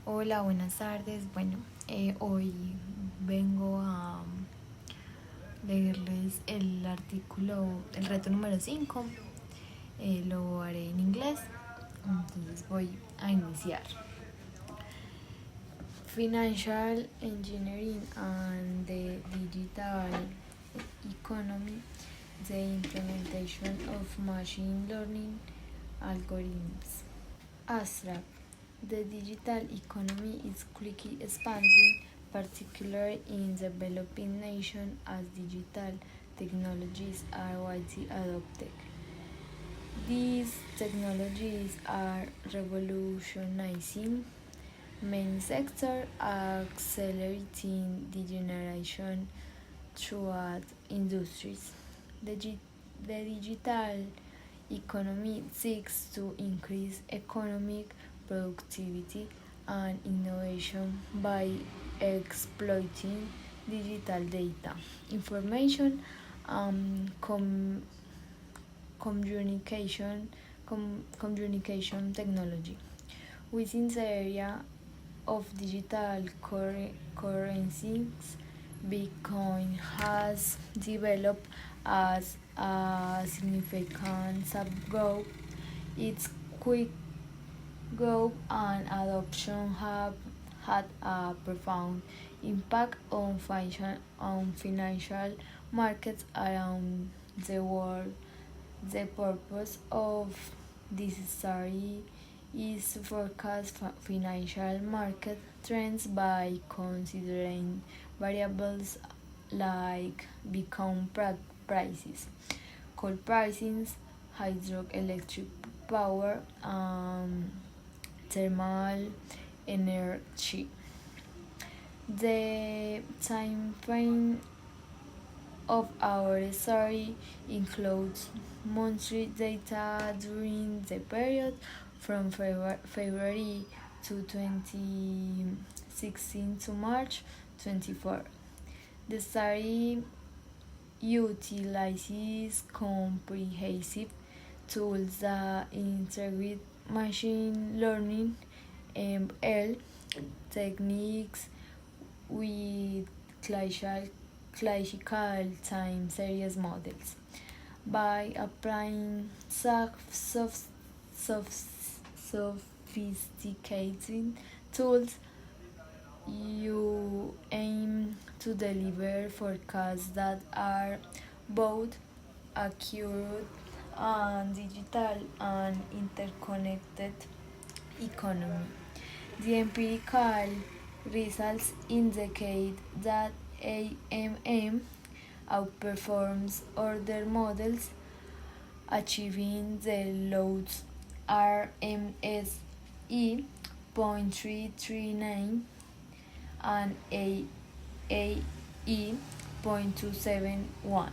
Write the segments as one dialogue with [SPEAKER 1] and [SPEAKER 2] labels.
[SPEAKER 1] Hola, buenas tardes. Bueno, hoy vengo a leerles el artículo, el reto número 5. Lo haré en inglés, entonces voy a iniciar. Financial engineering and the digital economy, the implementation of machine learning algorithms. Abstract. The digital economy is quickly expanding, particularly in developing nations as digital technologies are widely adopted. These technologies are revolutionizing many sectors, accelerating the generation throughout industries. The digital economy seeks to increase economic productivity and innovation by exploiting digital data, information, and communication technology. Within the area of digital currencies, Bitcoin has developed as a significant subgroup. Its quick growth and adoption have had a profound impact on financial markets around the world. The purpose of this study is to forecast financial market trends by considering variables like Bitcoin prices, coal prices, hydroelectric power, thermal energy. The time frame of our study includes monthly data during the period from February to 2016 to March 24. The study utilizes comprehensive tools that integrate machine learning (ML) techniques with classical time series models. By applying sophisticated tools, you aim to deliver forecasts that are both accurate and digital and interconnected economy. The empirical results indicate that AMM outperforms other models, achieving the loads RMSE 0.339 and AAE 0.271,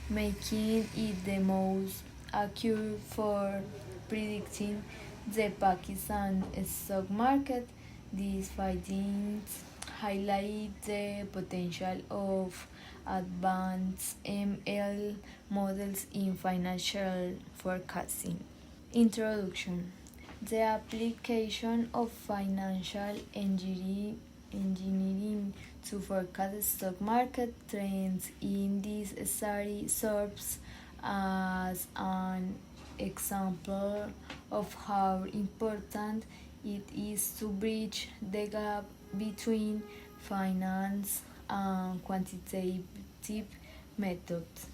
[SPEAKER 1] making it the most accurate for predicting the Pakistan stock market. These findings highlight the potential of advanced ML models in financial forecasting. Introduction. The application of financial engineering to forecast stock market trends in this study serves as an example of how important it is to bridge the gap between finance and quantitative methods.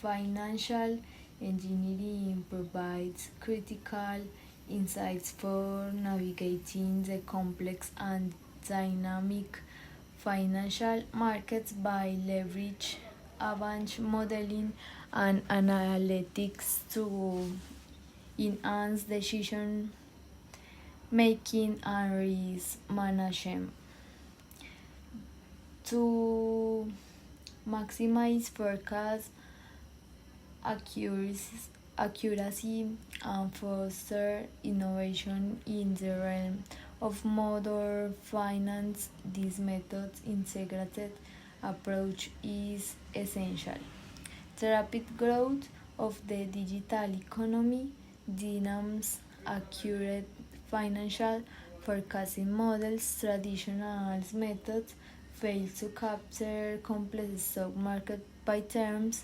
[SPEAKER 1] Financial engineering provides critical insights for navigating the complex and dynamic financial markets by leverage advanced modeling and analytics to enhance decision making and risk management. To maximize forecast accuracy and foster innovation in the realm of modern finance, this method's integrated approach is essential. The rapid growth of the digital economy demands accurate financial forecasting models, traditional methods fail to capture complex stock market patterns,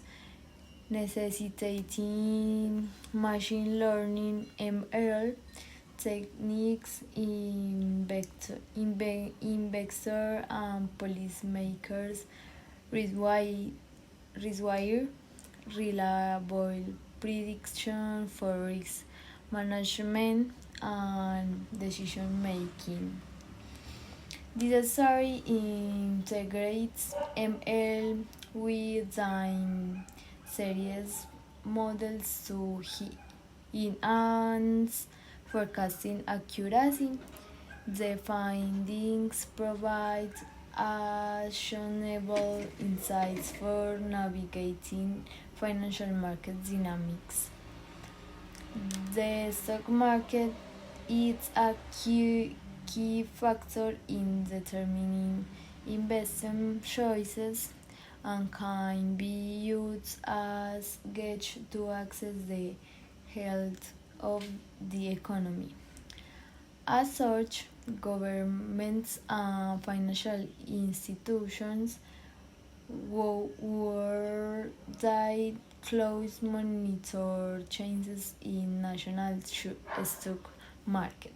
[SPEAKER 1] necessitating machine learning (ML) techniques. Investor and policymakers require reliable prediction for risk management and decision making. This study integrates ML with time series models to enhance forecasting accuracy. The findings provide actionable insights for navigating financial market dynamics. The stock market is a key factor in determining investment choices and can be used as gauge to assess the health of the economy. As such, governments and financial institutions worldwide closely monitor changes in national stock market.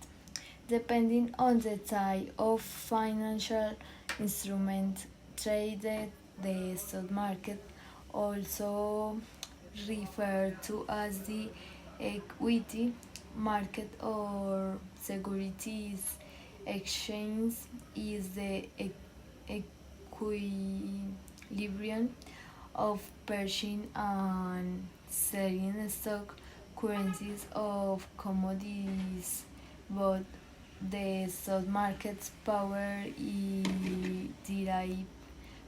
[SPEAKER 1] Depending on the type of financial instrument traded, the stock market, also referred to as the equity market or securities exchange, is the equilibrium of purchasing and selling stock currencies of commodities. But the stock market's power is derived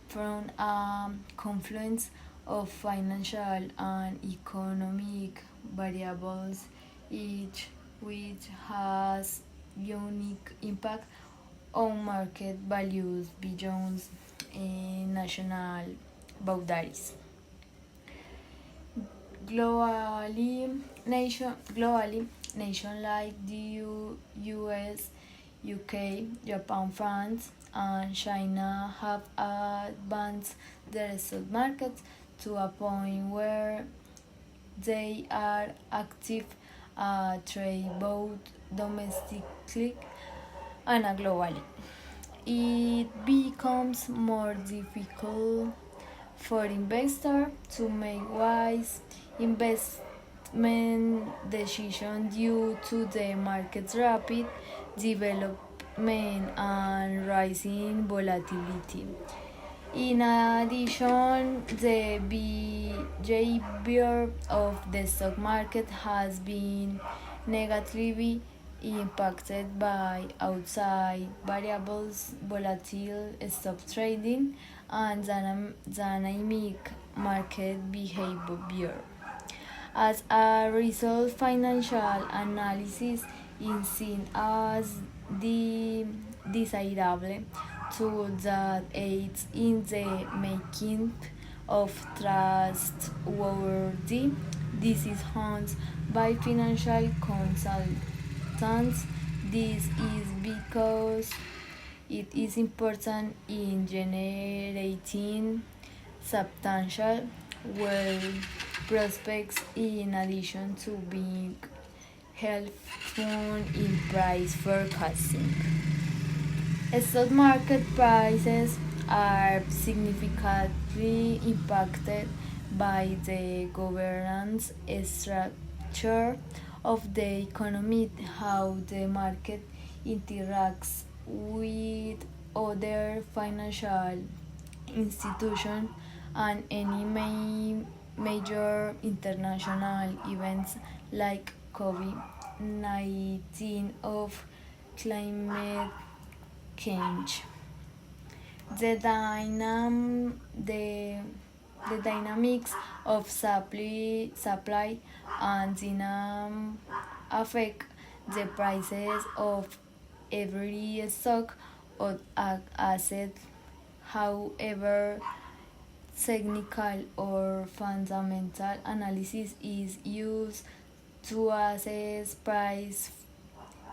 [SPEAKER 1] from a confluence of financial and economic variables, each which has unique impact on market values beyond national boundaries. Globally, nations like the US, UK, Japan, France, and China have advanced their stock markets to a point where they are active trade both domestically and globally. It becomes more difficult for investors to make wise investment decisions due to the market's rapid development and rising volatility. In addition, the behavior of the stock market has been negatively impacted by outside variables, volatile stock trading, and dynamic market behavior. As a result, financial analysis is seen as the desirable tool that aids in the making of trustworthy decisions by financial consultants. This is because it is important in generating substantial wealth prospects in addition to being helpful in price forecasting. Stock market prices are significantly impacted by the governance structure of the economy, how the market interacts with other financial institutions, and any major international events like COVID-19 of climate change. The, the dynamics of supply and demand affect the prices of every stock or asset. However, technical or fundamental analysis is used to assess price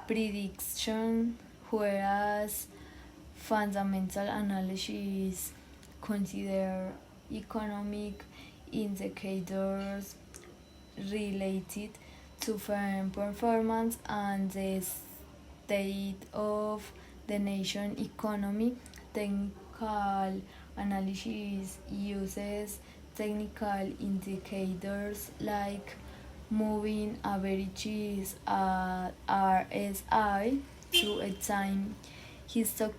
[SPEAKER 1] prediction whereas fundamental analysis consider economic indicators related to firm performance and the state of the nation economy. Technical analysis uses technical indicators like moving averages at RSI to examine historical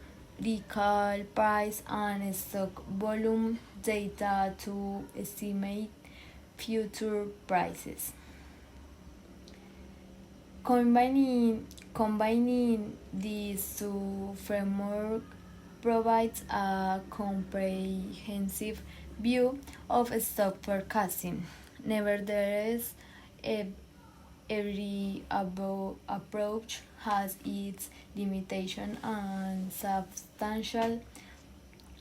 [SPEAKER 1] price and stock volume data to estimate future prices. Combining these two frameworks provides a comprehensive view of stock forecasting. Nevertheless, every approach has its limitation and substantial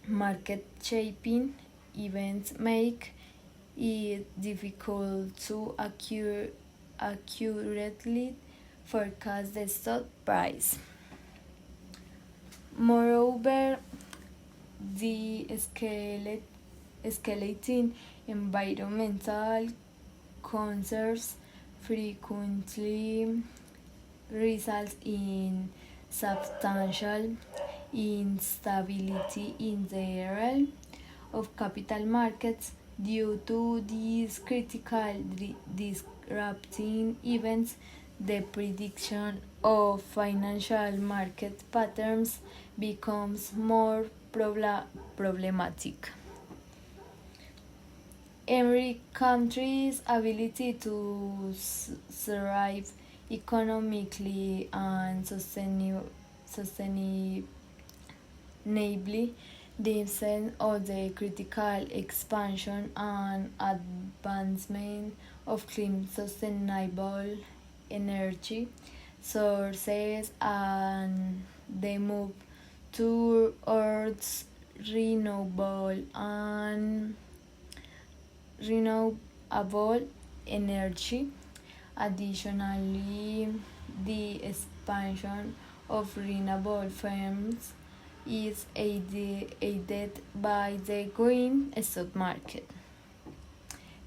[SPEAKER 1] market shaping events make it difficult to accurately forecast the stock price. Moreover, the escalating environmental concerns frequently results in substantial instability in the realm of capital markets. Due to these critical disrupting events, the prediction of financial market patterns becomes more problematic. Every country's ability to thrive economically and sustainably depends on the critical expansion and advancement of clean sustainable energy sources and the move towards renewable energy. Additionally, the expansion of renewable firms is aided by the green stock market.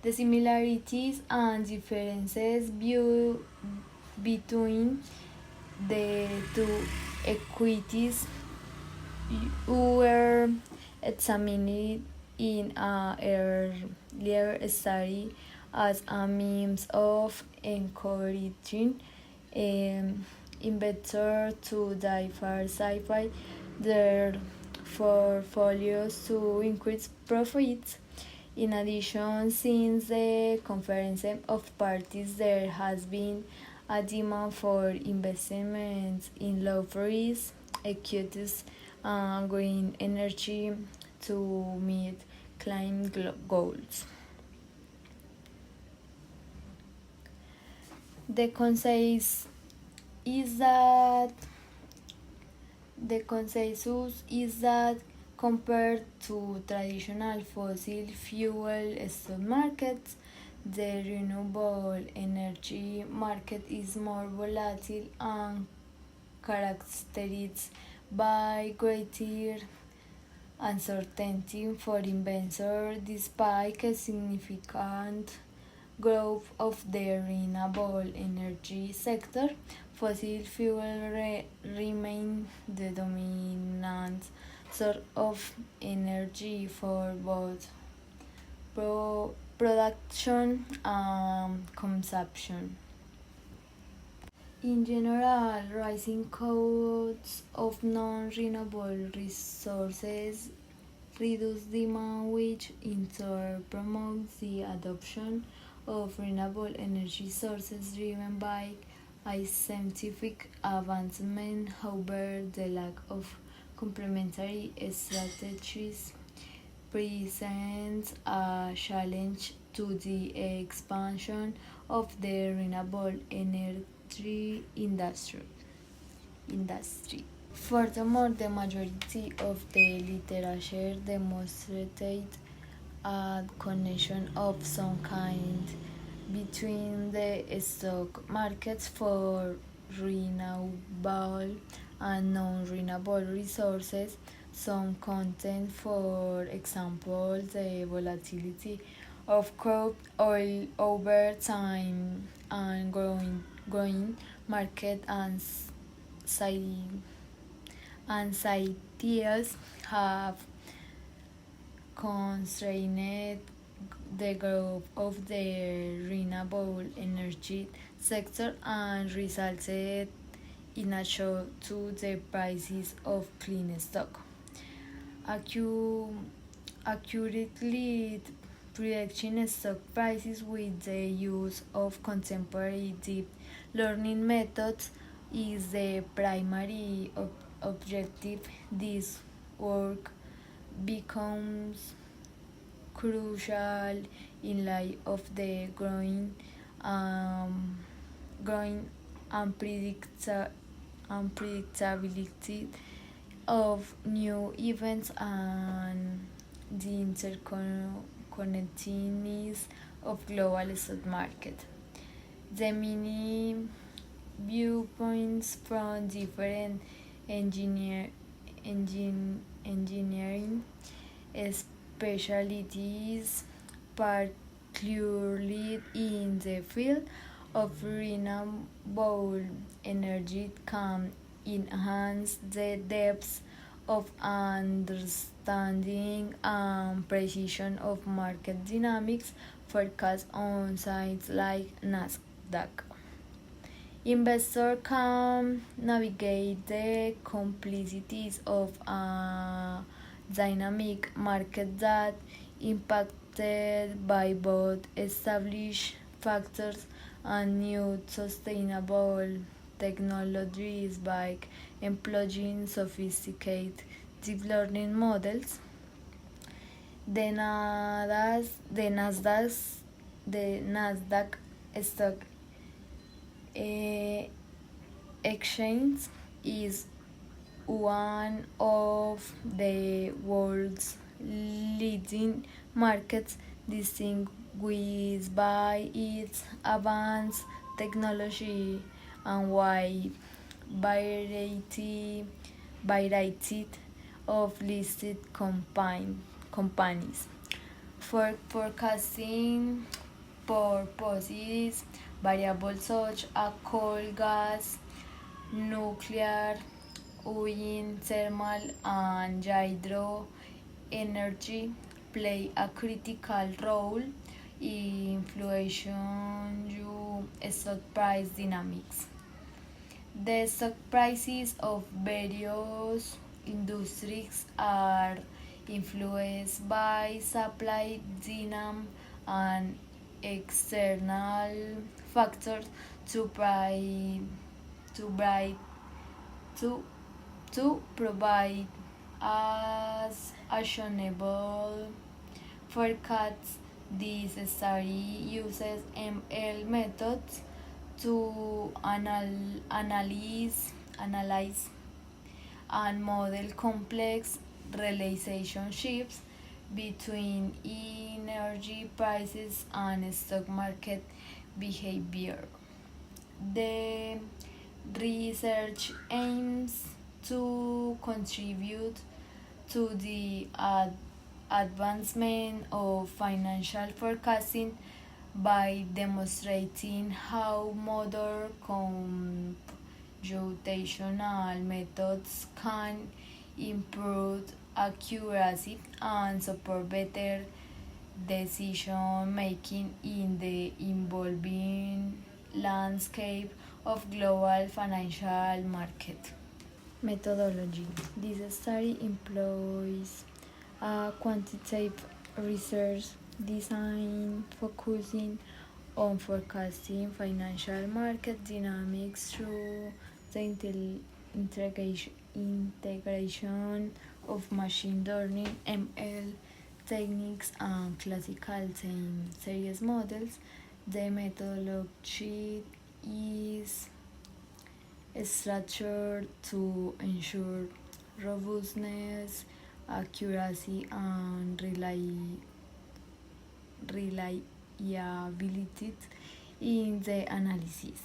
[SPEAKER 1] The similarities and differences between the two equities were examined in an earlier study as a means of encouraging investors to diversify their portfolios to increase profits. In addition, since the Conference of Parties, there has been a demand for investments in low-risk equities and green energy to meet climate goals. The consensus is that compared to traditional fossil fuel stock markets, the renewable energy market is more volatile and characterized by greater uncertainty for investors. Despite a significant growth of the renewable energy sector, fossil fuel remain the dominant source of energy for both production and consumption. In general, rising costs of non-renewable resources reduce demand, which in turn promotes the adoption of renewable energy sources driven by a scientific advancement. However, the lack of complementary strategies presents a challenge to the expansion of the renewable energy industry. Furthermore, the majority of the literature demonstrated a connection of some kind between the stock markets for renewable and non-renewable resources. Some content, for example, the volatility of crude oil over time and growing market anxieties have constrained the growth of the renewable energy sector and resulted in a shock to the prices of clean stock. Accurately predicting stock prices with the use of contemporary deep learning methods is the primary objective. This work becomes crucial in light of the um, growing unpredictability of new events and the interconnectedness of global stock market. The many viewpoints from different engineering specialties, particularly in the field of renewable energy, can enhance the depth of understanding and precision of market dynamics forecast on sites like Nasdaq. Investors can navigate the complexities of a dynamic market that impacted by both established factors and new sustainable technologies by employing sophisticated deep learning models. The Nasdaq stock exchange is one of the world's leading markets, distinguished by its advanced technology and wide variety of listed companies. For forecasting purposes, variables such as coal, gas, nuclear, wind, thermal, and hydro energy play a critical role in influencing stock price dynamics. The stock prices of various industries are influenced by supply demand and external factors to provide to provide to, to provide as actionable forecasts. This study uses ML methods to analyze and model complex relationships between energy prices and stock market behavior. The research aims to contribute to the advancement of financial forecasting by demonstrating how modern computational methods can improve accuracy and support better decision making in the evolving landscape of global financial market. Methodology. This study employs a quantitative research design focusing on forecasting financial market dynamics through the integration of machine learning (ML) techniques and classical time series models. The methodology is structured to ensure robustness, accuracy, and reliability in the analysis.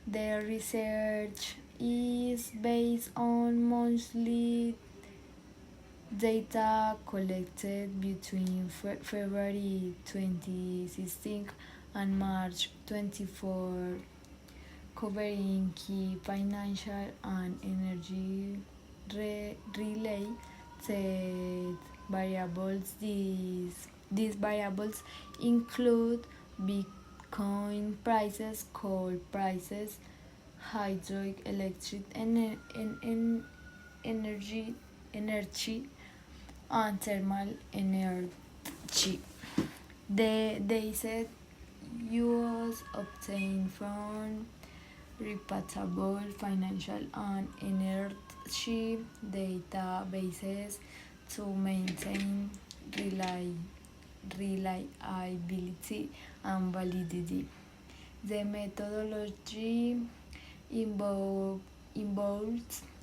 [SPEAKER 1] The research is based on monthly data collected between February 2016 and March 24, covering key financial and energy related variables. These variables include Bitcoin prices, coal prices, hydroelectric energy, and thermal energy. They said was obtained from repeatable financial and energy databases to maintain reliability and validity. The methodology involves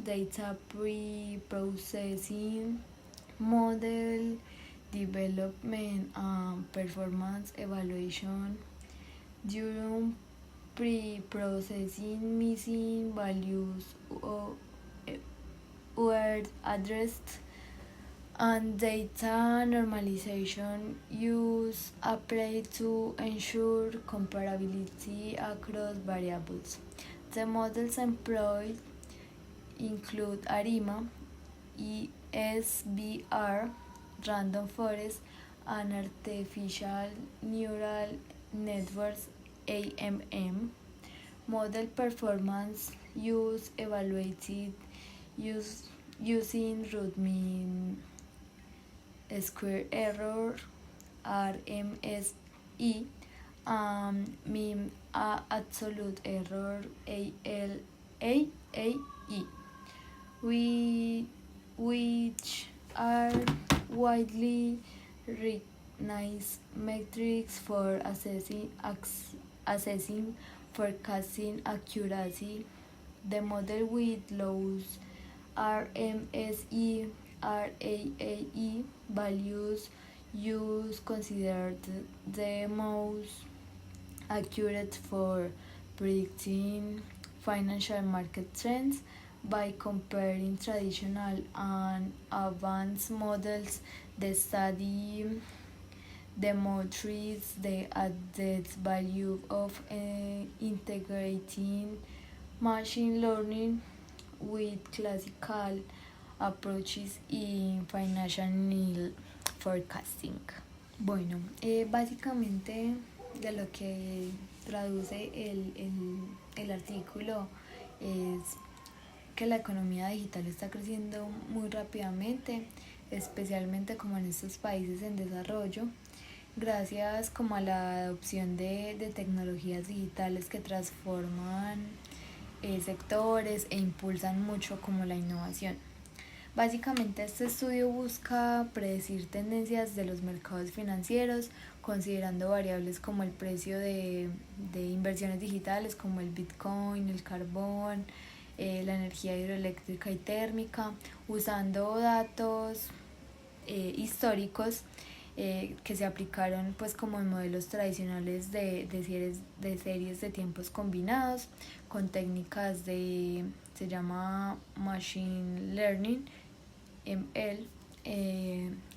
[SPEAKER 1] data pre-processing, model development, and performance evaluation. During pre-processing, missing values were addressed, and data normalization used applied to ensure comparability across variables. The models employed include ARIMA, ESBR, random forest, and artificial neural networks (AMM). Model performance use evaluated using root mean square error (RMSE) and mean absolute error (ALAE), which are widely recognized metrics for assessing forecasting accuracy. The model with low RMSE RAAE values use considered the most accurate for predicting financial market trends by comparing traditional and advanced models. The study demonstrates the added value of integrating machine learning with classical approaches in financial forecasting. Bueno, básicamente de lo que traduce el artículo es que la economía digital está creciendo muy rápidamente, especialmente como en estos países en desarrollo, gracias como a la adopción de tecnologías digitales que transforman sectores e impulsan mucho como la innovación. Básicamente este estudio busca predecir tendencias de los mercados financieros, considerando variables como el precio de inversiones digitales como el Bitcoin, el carbón, la energía hidroeléctrica y térmica, usando datos históricos que se aplicaron pues como en modelos tradicionales de series de tiempos combinados con técnicas se llama Machine Learning, ML.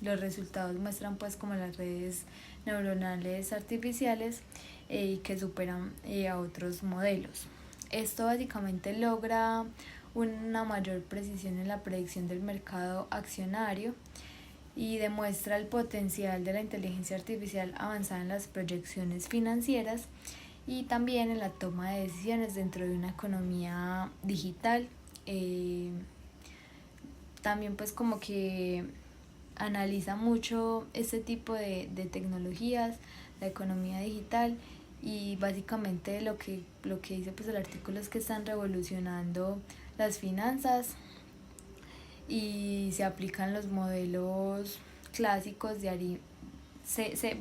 [SPEAKER 1] Los resultados muestran pues como las redes neuronales artificiales que superan a otros modelos. Esto básicamente logra una mayor precisión en la predicción del mercado accionario y demuestra el potencial de la inteligencia artificial avanzada en las proyecciones financieras y también en la toma de decisiones dentro de una economía digital. También pues como que analiza mucho este tipo de tecnologías, la economía digital, y básicamente lo que dice pues el artículo es que están revolucionando las finanzas y se aplican los modelos clásicos de ARIMA.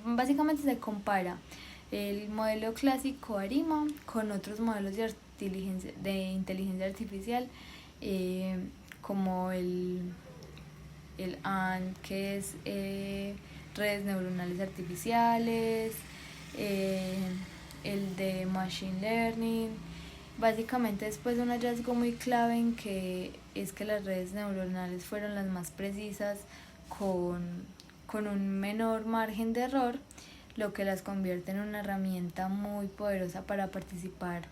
[SPEAKER 1] Básicamente se compara el modelo clásico ARIMA con otros modelos de inteligencia artificial como el AND, que es redes neuronales artificiales, el de Machine Learning, Básicamente después de un hallazgo muy clave en que es que las redes neuronales fueron las más precisas con un menor margen de error, lo que las convierte en una herramienta muy poderosa para participar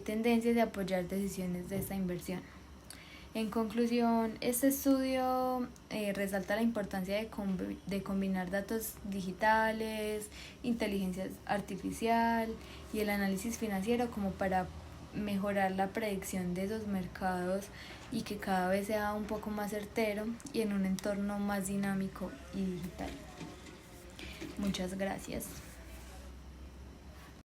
[SPEAKER 1] tendencias y apoyar decisiones de esta inversión. En conclusión, este estudio resalta la importancia de combinar datos digitales, inteligencia artificial y el análisis financiero como para mejorar la predicción de esos mercados y que cada vez sea un poco más certero y en un entorno más dinámico y digital. Muchas gracias.